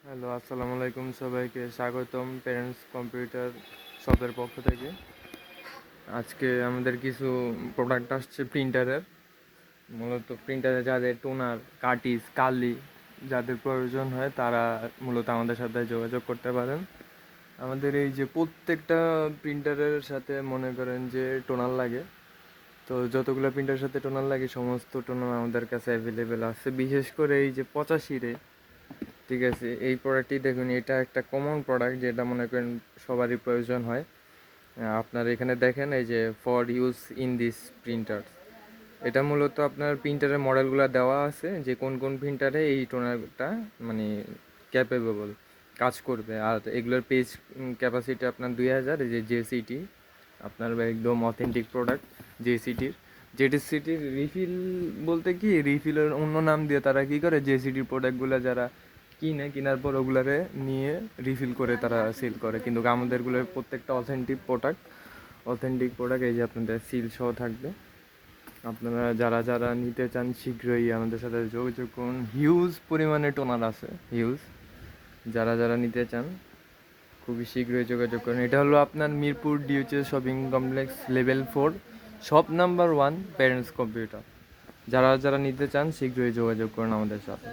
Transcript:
Hello, আসসালামু আলাইকুম। সবাইকে স্বাগতম প্যারেন্টস কম্পিউটার শপের পক্ষ থেকে। আজকে আমাদের কিছু প্রোডাক্ট আসছে প্রিন্টারের। মূলত প্রিন্টারে যাদের টোনার, কার্টিজ, কালি যাদের প্রয়োজন হয় তারা মূলত আমাদের সাথে যোগাযোগ করতে পারেন। আমাদের এই যে প্রত্যেকটা প্রিন্টারের সাথে মনে করেন যে টোনার লাগে, তো যতগুলো প্রিন্টারের সাথে টোনার লাগে সমস্ত টোনার আমাদের কাছে অ্যাভেলেবেল আছে। বিশেষ করে এই যে 85 ঠিক আছে, এই প্রোডাক্টটি দেখুন, এটা একটা কমন প্রোডাক্ট যেটা মনে করেন সবারই প্রয়োজন হয়। আপনার এখানে দেখেন এই যে for use in this printer, এটা মূলত আপনার প্রিন্টারের মডেলগুলো দেওয়া আছে যে কোন কোন প্রিন্টারে এই টোনারটা মানে ক্যাপেবল কাজ করবে। আর এগুলোর পেজ ক্যাপাসিটি আপনার 2000। এই যে জেসিটি আপনার একদম অথেন্টিক প্রোডাক্ট জেসিটির। জেসিটির রিফিল বলতে কি, রিফিলের অন্য নাম দিয়ে তারা কী করে, জেসিটির প্রোডাক্টগুলো যারা কেনার পর ওগুলারে নিয়ে রিফিল করে তারা সেল করে, কিন্তু আমাদেরগুলোর প্রত্যেকটা অথেন্টিক প্রোডাক্ট এই যে আপনাদের সিল সহ থাকবে। আপনারা যারা যারা নিতে চান শীঘ্রই আমাদের সাথে যোগাযোগ করুন। হিউজ পরিমাণে টোনার আছে, হিউজ। যারা যারা নিতে চান খুবই শীঘ্রই যোগাযোগ করুন। এটা হলো আপনার মিরপুর ডিউচে shopping complex level 4, shop number 1, parents computer. যারা যারা নিতে চান শীঘ্রই যোগাযোগ করুন আমাদের সাথে।